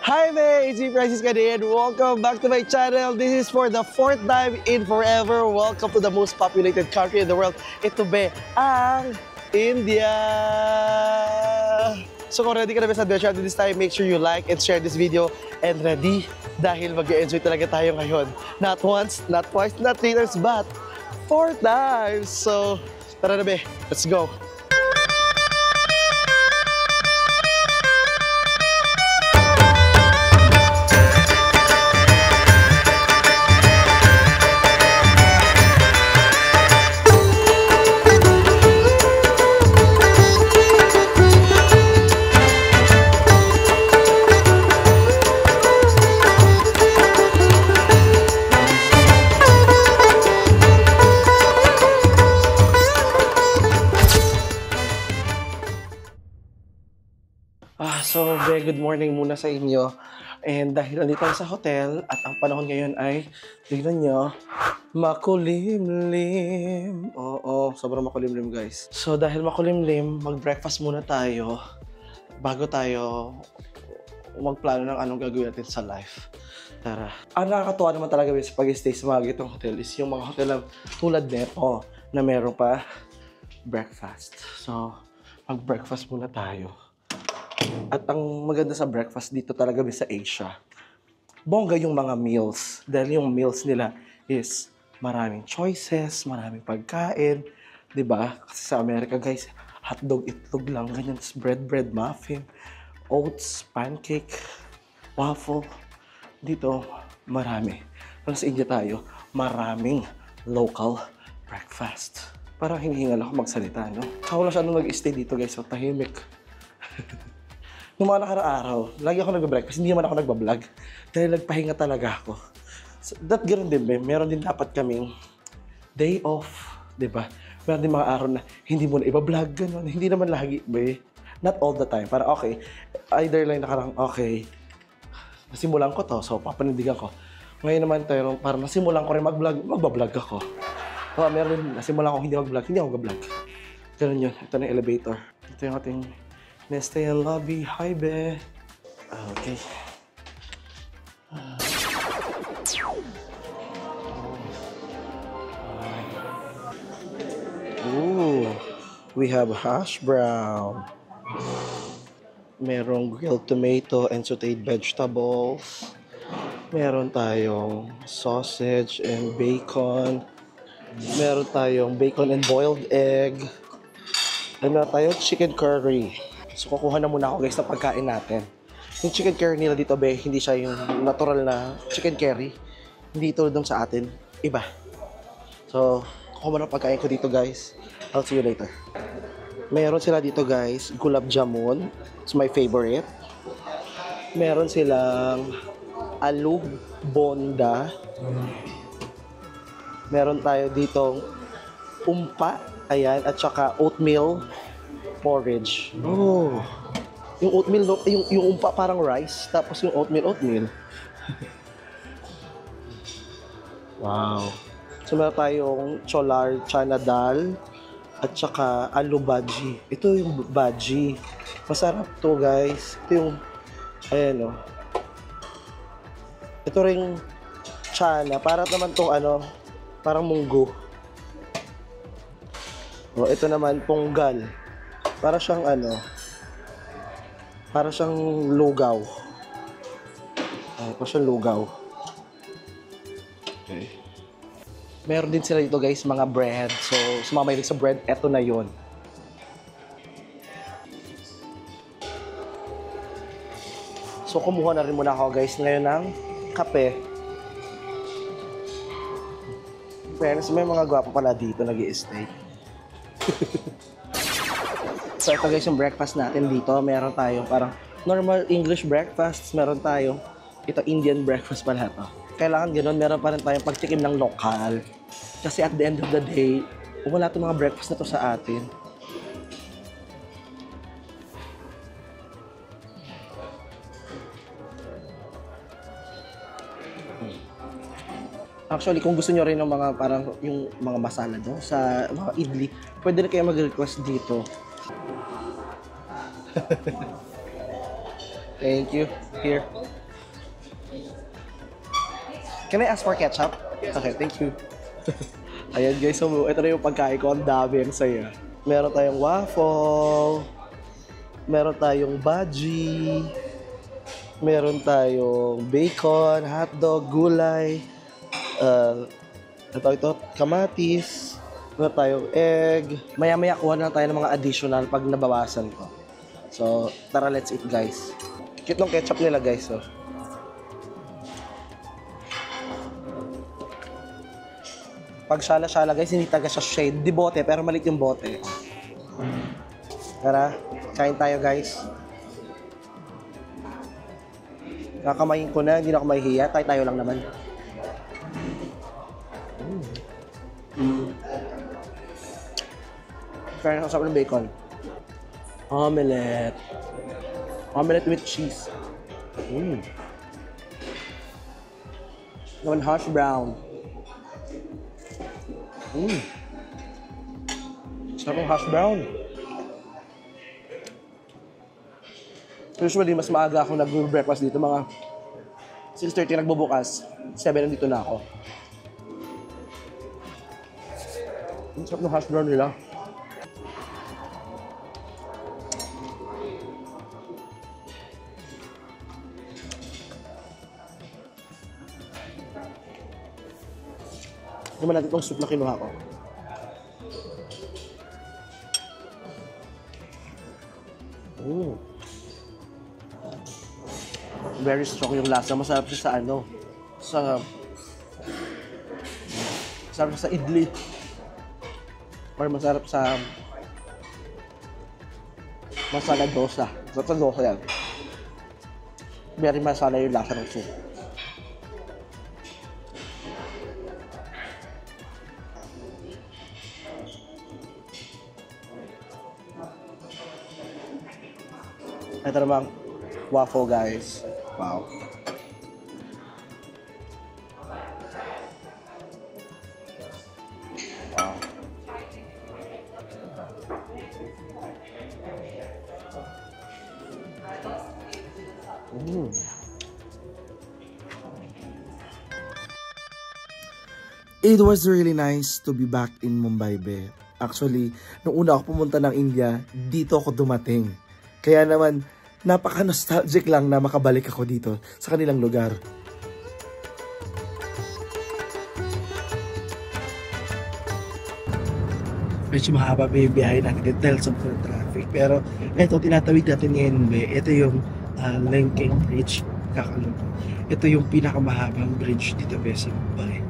Hi there, it's me Francis Cadet. Welcome back to my channel. This is for the 4th time in forever. Welcome to the most populated country in the world. Ito be, ang India. So kung ready ka na ba sa adventure this time, make sure you like and share this video. And ready, dahil mag-enjoy talaga tayo ngayon. Not once, not twice, not 3 times, but 4 times. So tara na be, let's go. So, good morning muna sa inyo. And dahil nandito tayo sa hotel at ang panahon ngayon ay, tignan nyo, makulimlim. Oo, sobrang makulimlim guys. So, dahil makulimlim, mag-breakfast muna tayo bago tayo magplano ng anong gagawin natin sa life. Tara. Ang nakakatuwa naman talaga sa pag-stay sa mga gitong hotel is yung mga hotel na tulad nito na meron pa breakfast. So, mag-breakfast muna tayo. At ang maganda sa breakfast dito talaga sa Asia, bongga yung mga meals. Dahil yung meals nila is maraming choices, maraming pagkain. Diba? Kasi sa Amerika guys, hotdog, itlog lang, ganyan. Bread, muffin, oats, pancake, waffle. Dito, marami. Pero sa India tayo, maraming local breakfast. Parang hinihingal ako magsalita, no? Ako lang siya nung nag-stay dito guys, so tahimik. Noong mga nakaraaraw, lagi ako nag-breakfast, hindi naman ako nagbablog. Dahil nagpahinga talaga ako. So, ganoon din, meron din dapat kaming day off, di ba? Meron din mga araw na hindi mo na iba-vlog, gano'n. Hindi naman lagi, be. Not all the time. Para okay, either lang nakarang, okay, nasimulan ko to, so papanindigan ko. Ngayon naman tayo, parang nasimulan ko rin mag-vlog, magbablog ako. So, meron din, nasimulan ko hindi mag-vlog, hindi ako mag-vlog. Gano'n yun. Ito na yung elevator. Ito yung ating Neste yung lobby. Hi, be. Okay. Ooh. We have hash brown. Merong grilled tomato and sauteed vegetables. Meron tayong sausage and bacon. Meron tayong bacon and boiled egg. And meron tayong chicken curry. So, kukuha na muna ako guys ng pagkain natin. Yung chicken curry nila dito, be, hindi siya yung natural na chicken curry. Hindi ito doon sa atin. Iba. So, kukuha muna ng pagkain ko dito guys. I'll see you later. Meron sila dito guys, gulab jamun. It's my favorite. Meron silang aloo bonda. Meron tayo ditong umpa. Ayan. At saka oatmeal porridge. Oh. Yung oatmeal, yung umpa parang rice, tapos yung oatmeal. Wow. So meron tayong cholar chana dal at saka aloo bhaji. Ito yung bhaji. Masarap to guys. Ito yung ayan oh. Ito ring chana, para naman tong ano, parang munggo. Oh, ito naman ponggal. Para siyang ano, para siyang lugaw. Para siyang lugaw. Okay. Meron din sila dito guys, mga bread. So, sumamahilig sa bread, eto na yun. So, kumuha na rin muna ako guys ngayon ng kape. Friends, may mga gwapo pala dito nag-i-stay. So ito guys yung breakfast natin dito. Meron tayong parang normal English breakfast. Meron tayong ito Indian breakfast pala ito. Kailangan ganoon, meron pa rin tayong pagtikim ng lokal. Kasi at the end of the day, wala itong mga breakfast na to sa atin. Actually, kung gusto nyo rin ng mga parang yung mga masala doon sa mga idli, pwede rin kayo mag-request dito. Thank you. Here. Can I ask for ketchup? Okay, thank you. Ayan guys, so ito na yung pagkain ko. Ang dami, ang saya. Meron tayong waffle. Meron tayong budgie. Meron tayong bacon, hotdog, gulay. Ito, kamatis. Meron tayong egg. Maya-maya kuha na tayo ng mga additional pag nabawasan ko. So, tara, let's eat guys. Cute ng ketchup nila guys. So. Pag shala-shala guys, hindi taga siya shade. Di bote, pero maliit yung bote. Tara, kain tayo guys. Kakamayin ko na, hindi na ako mahihiya. Tayo lang naman. Kaya nakasama ng bacon. Omelette. Omelette with cheese. Naman hash brown. Sarap ng hash brown. Usually, mas maaga ako nag-breakfast dito. Mga 6:30 nagbubukas. 7 nandito na ako. Ang sarap ng hash brown nila. Naman natin itong soup na kinuha ko. Very strong yung lasa. Masarap siya sa ano. Masarap siya sa idli. Or masarap sa masala dosa. Masarap sa dosa yan. Very masala yung lasa ng soup. Ito namang waffle guys. Wow. Wow. It was really nice to be back in Mumbai, be. Actually, nung una ako pumunta ng India, dito ako dumating. Kaya naman, napaka-nostalgic lang na makabalik ako dito sa kanilang lugar. Medyo mahaba may biyahe natin dahil sa traffic. Pero ito, tinatawid natin ngayon. Ito yung Lenking Bridge. Ito yung pinakamahabang bridge dito sa Mumbai.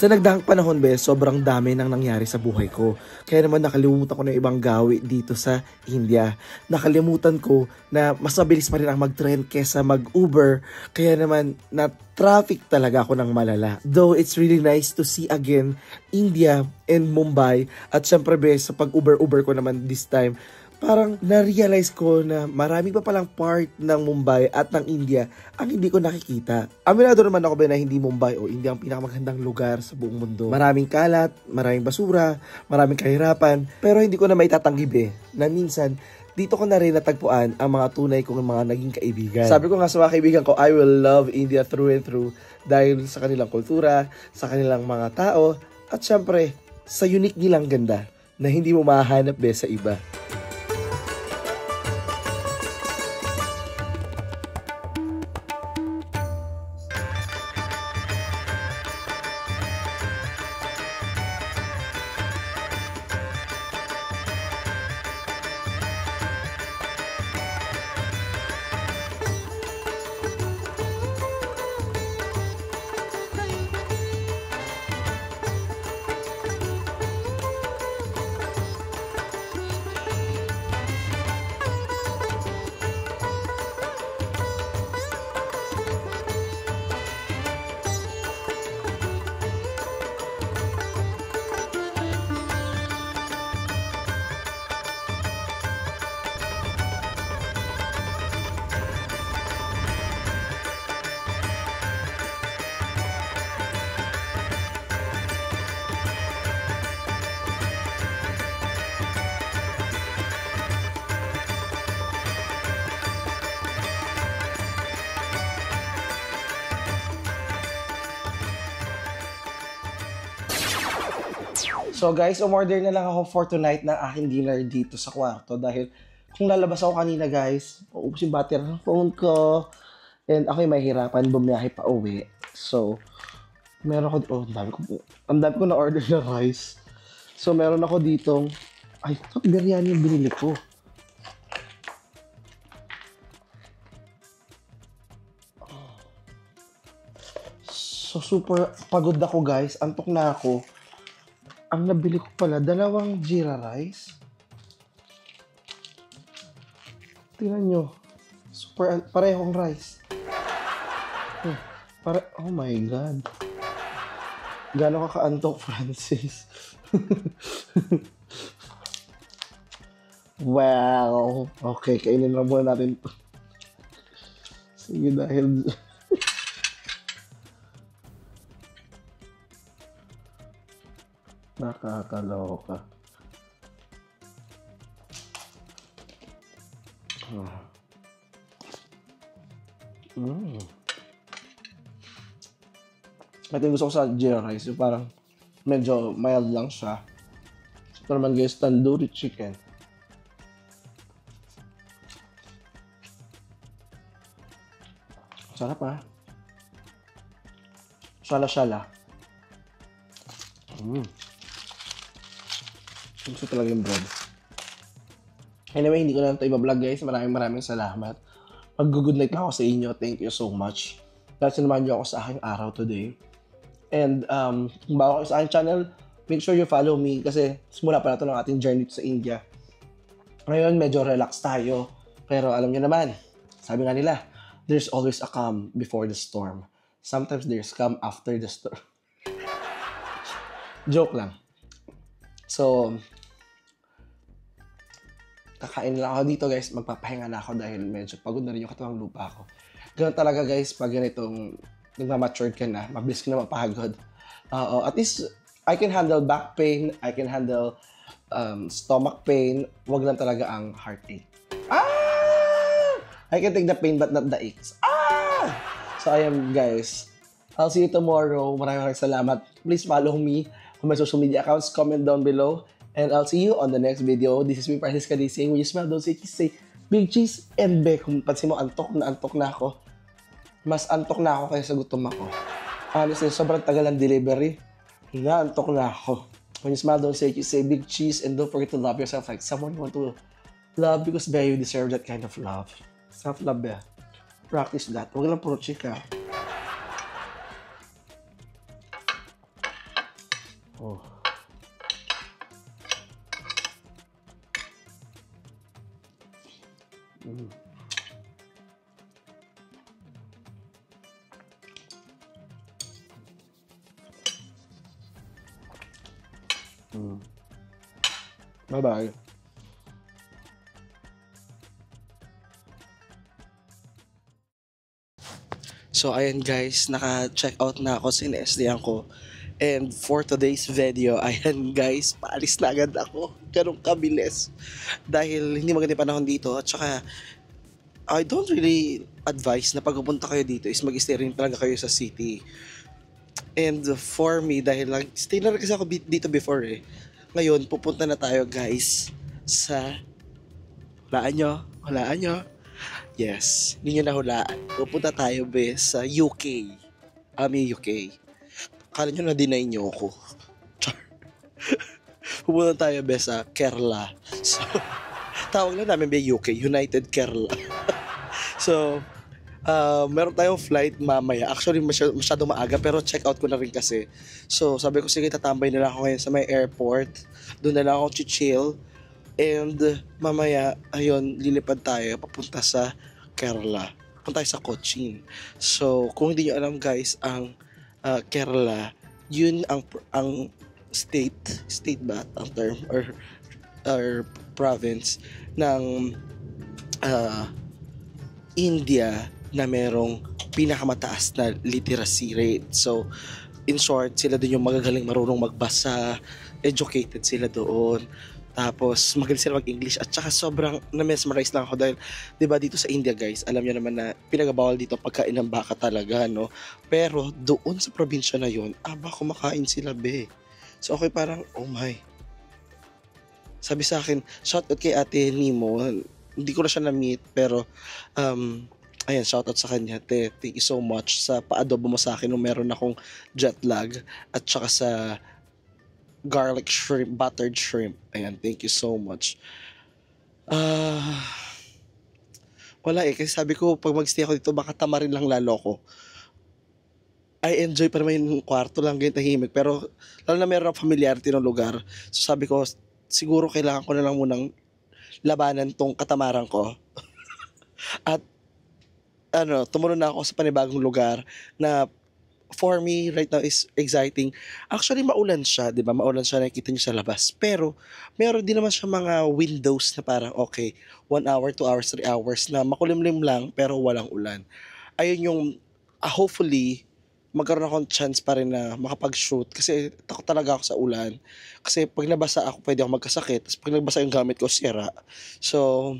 Sa nagdaang panahon, be, sobrang dami nang nangyari sa buhay ko. Kaya naman nakalimutan ko na ibang gawi dito sa India. Nakalimutan ko na mas mabilis pa rin ang mag-trend kesa mag-Uber. Kaya naman na-traffic talaga ako ng malala. Though it's really nice to see again India and Mumbai. At syempre, be, sa pag-Uber ko naman this time, parang na-realize ko na marami pa palang part ng Mumbai at ng India ang hindi ko nakikita. Aminado naman ako ba na hindi Mumbai o India ang pinakamagandang lugar sa buong mundo. Maraming kalat, maraming basura, maraming kahirapan, pero hindi ko na maitatanggi na minsan dito ko na rin natagpuan ang mga tunay kong mga naging kaibigan. Sabi ko nga sa mga kaibigan ko, I will love India through and through dahil sa kanilang kultura, sa kanilang mga tao, at syempre sa unique nilang ganda na hindi mo mahanap sa iba. So guys, umorder na lang ako for tonight ng aking dinner dito sa kwarto dahil kung lalabas ako kanina guys, maubos yung battery ng phone ko and ako'y mahirapan bumiyahe pa uwi. So, meron ako, ang dami ko na order na rice. So, meron ako ditong, ay, ito, biryani yung binili ko. So, super pagod ako guys, antok na ako. Ang nabili ko pala, 2 jeera rice. Tingnan nyo. Super, parehong rice. Oh my God. Gano'n ka kaantok, Francis? Well, okay, kainin lang muna natin ito. Sige, dahil... Nakakaloka. Ito yung gusto ko sa jeera rice, yung parang medyo mild lang siya. Ito naman guys, tandoori chicken. Sarap ah. Shala-shala. Gusto talaga yung bread. Anyway, hindi ko na ito iba-vlog guys. Maraming salamat. Mag-good night na ako sa inyo. Thank you so much. Dahil sinamahan niyo ako sa aking araw today. And kung bago kayo sa aking channel, make sure you follow me kasi simula pa na ito ng ating journey sa India. Ngayon, medyo relax tayo. Pero alam niyo naman, sabi nga nila, there's always a calm before the storm. Sometimes there's calm after the storm. Joke lang. So, kakain lang ako dito guys. Magpapahinga na ako dahil medyo pagod na rin yung katawang lupa ko. Ganun talaga guys, pag ganitong nagmamatured ka na, mabilis ka na mapagod. At least, I can handle back pain, I can handle stomach pain, wag lang talaga ang heartache. I can take the pain but not the aches. So, ayan guys. I'll see you tomorrow. Maraming salamat. Please follow me on my social media accounts. Comment down below. And I'll see you on the next video. This is me, Francis Kadising. When you smell those cheese, say big cheese and be. Kung pansin mo, antok na ako. Mas antok na ako kaysa gutom ako. Honestly, sobrang tagal ng delivery. Antok na ako. When you smell those cheese, say big cheese and don't forget to love yourself like someone you want to love because you deserve that kind of love. Self-love, yeah. Practice that. Huwag lang puro chika. Oh. Bye-bye. So, ayan guys, naka-check out na ako, sinesdihan ko. And for today's video, ayan guys, paalis na agad ako. Ganun kabilis. Dahil hindi maganda yung panahon dito. At saka, I don't really advise na pagpupunta kayo dito is mag-stay rin talaga kayo sa city. And for me, dahil stay na rin kasi ako dito before eh. Ngayon, pupunta na tayo guys sa... Hulaan nyo? Yes, hindi nyo nahulaan. Pupunta tayo sa UK. UK. Akala nyo na-deny nyo ako. Pupunta tayo sa Kerala. So, tawag lang namin UK, United Kerala. So, meron tayong flight mamaya. Actually, masyadong maaga, pero check out ko na rin kasi. So, sabi ko, sige, tatambay na lang ako ngayon sa may airport. Doon na lang ako chill. And mamaya, ayun, lilipad tayo papunta sa Kerala. Papunta tayo sa Cochin. So, kung hindi nyo alam guys, ang Kerala, yun ang state ba ang term or province ng India na merong pinakamataas na literacy rate. So, in short, sila din yung magagaling marunong magbasa, educated sila doon. Tapos, magaling sila mag-English at saka sobrang na-mesmerize lang ako dahil, di ba dito sa India guys, alam nyo naman na pinagabawal dito pagkain ng baka talaga, no? Pero doon sa probinsya na yun, kumakain sila be. So okay, parang, oh my. Sabi sa akin, shoutout kay Ate Nemo. Hindi ko na siya na-meet, pero, ayan, shoutout sa kanya. Thank you so much sa paadobo mo sa akin nung meron akong jet lag. At saka sa garlic shrimp, buttered shrimp. Ayan, thank you so much. Wala kasi sabi ko, pag mag-stay ako dito, baka tamarin lang lalo ko. I enjoy pa naman yung kwarto lang, ganyan tahimik. Pero, lalo na meron akong familiarity ng lugar. So sabi ko, siguro kailangan ko na lang munang labanan tong katamaran ko. At, tumunod na ako sa panibagong lugar na for me right now is exciting. Actually, maulan siya, di ba? Maulan siya, nakikita niyo sa labas. Pero, meron din naman siya mga windows na parang, okay, 1 hour, 2 hours, 3 hours na makulimlim lang pero walang ulan. Ayun yung, hopefully, magkaroon akong chance pa rin na makapag-shoot kasi takot talaga ako sa ulan. Kasi pag nabasa ako, pwede ako magkasakit. Tapos pag nabasa yung gamit ko, sira. So,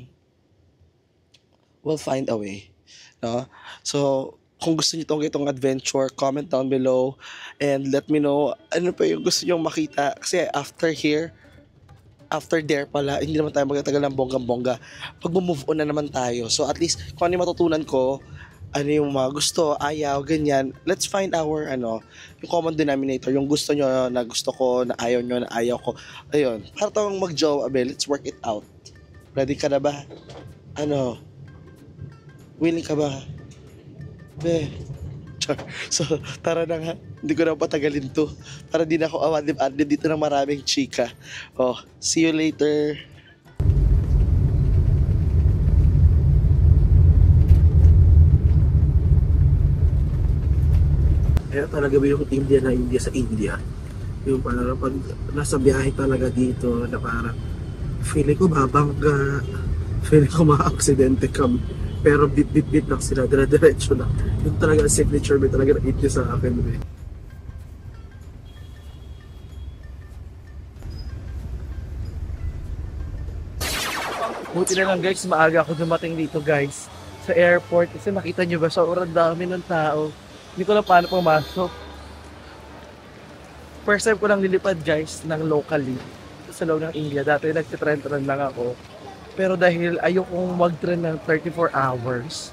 we'll find a way. No? So, kung gusto niyo itong adventure, comment down below and let me know ano pa yung gusto niyo makita. Kasi after there pala, hindi naman tayo magtatagal ng bonggang-bongga. Pag move on na naman tayo. So at least, kung ano yung matutunan ko, ano yung mga gusto, ayaw, ganyan. Let's find our, yung common denominator, yung gusto nyo na gusto ko, na ayaw nyo na ayaw ko. Ayun, para tawang mag-jowa, let's work it out. Ready ka na ba? Willing ka ba? So, tara na nga. Hindi ko na patagalin to. Para di na ako awadib-adib dito ng maraming chika. See you later. Kaya talaga ba yung India na India sa India? Yung parang pag nasa biyahe talaga dito na parang feeling ko babangga, feeling ko ma-aksidente kami. Pero bit lang sila, dire-diretso lang. Yung talaga signature may talaga na India sa akin. Buti na lang guys, maaga ako dumating dito guys sa airport. Kasi nakita nyo ba, sobrang dami ng tao. Hindi ko lang paano pumasok. First time ko lang nilipad guys ng locally sa loob ng India. Dati nagtitrend lang ako. Pero dahil ayokong mag-trend ng 34 hours.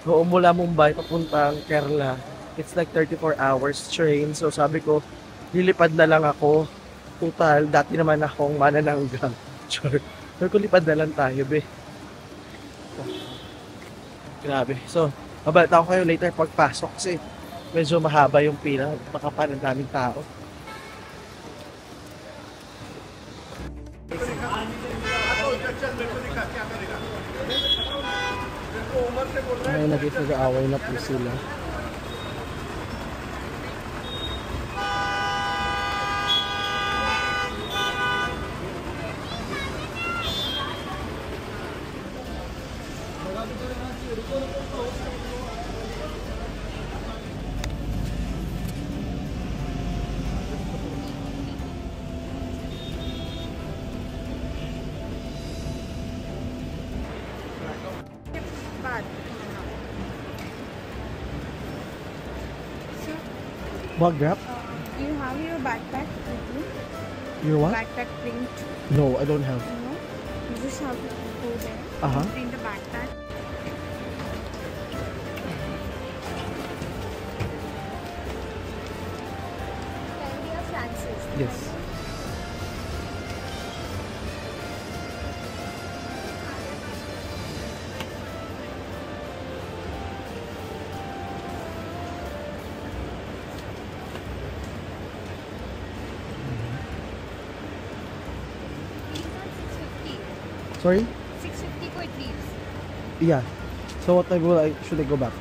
So mula Mumbai papuntang Kerala, it's like 34 hours train. So sabi ko, lilipad na lang ako. Total, dati naman akong manananggang. Sure. Sabi ko, lipad na lang tayo, be. Grabe. So, mabalita ko kayo later pagpasok kasi medyo mahaba yung pila. Baka pa ng daming tao. Ay, nag-away na po sila. What Grab? Do you have your backpack with you? Your what? Backpack print? No, I don't have. No? You just have to go there. Uh-huh. Print the backpack. Candy or Francis? Yes. Sorry? 650 for threes. Yeah. So what time should I go back?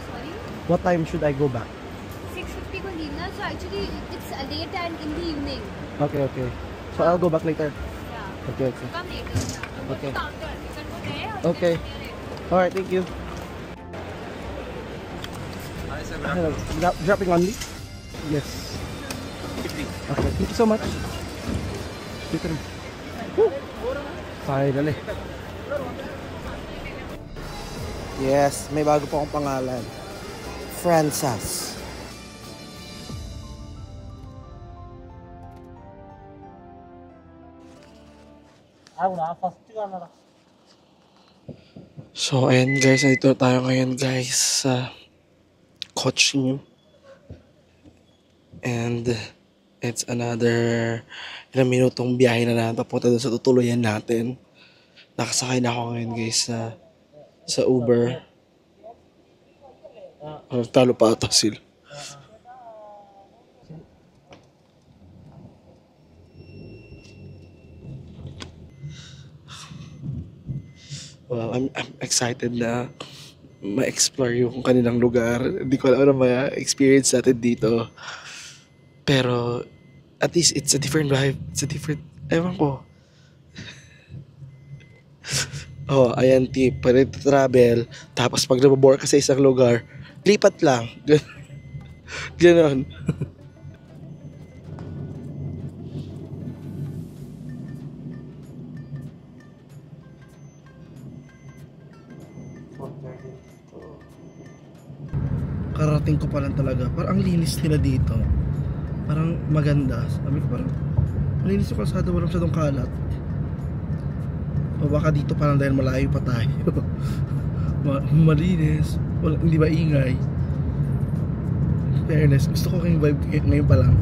Sorry? What time should I go back? 650 for leave na. So actually it's late and in the evening. Okay, okay. So I'll go back later. Yeah. Okay, okay. Come later. Yeah. Okay. Counter. You can go there or Okay. you can go there. Alright, thank you. Hello. Dropping only? Yes. Okay, thank you so much. Dito rin. Woo! Finally. Yes, may bago pa akong pangalan. Francis. So, ayan guys, ito tayo ngayon guys sa Coach New. And it's another ilang minutong biyahe na natin papunta doon sa tutuluyan natin. Nakasakay na ako ngayon guys sa Uber. Talo pa ata sila. Well, I'm excited na ma-explore yung kanilang lugar. Hindi ko alam na ma-experience natin dito. Pero, at least, it's a different vibe. It's a different, ewan ko. Oh, ayan tip. Pwede travel. Tapos pag nababore ka sa isang lugar, lipat lang. Ganon. Karating ko pa lang talaga. Parang ang linis nila dito. Parang maganda. Sabi ko parang malinis yung kalsada, walang masyadong kalat. O baka dito parang dahil malayo pa tayo. Malinis. Hindi ba ingay? Fairness. Gusto ko kayong vibe ngayon pa lang.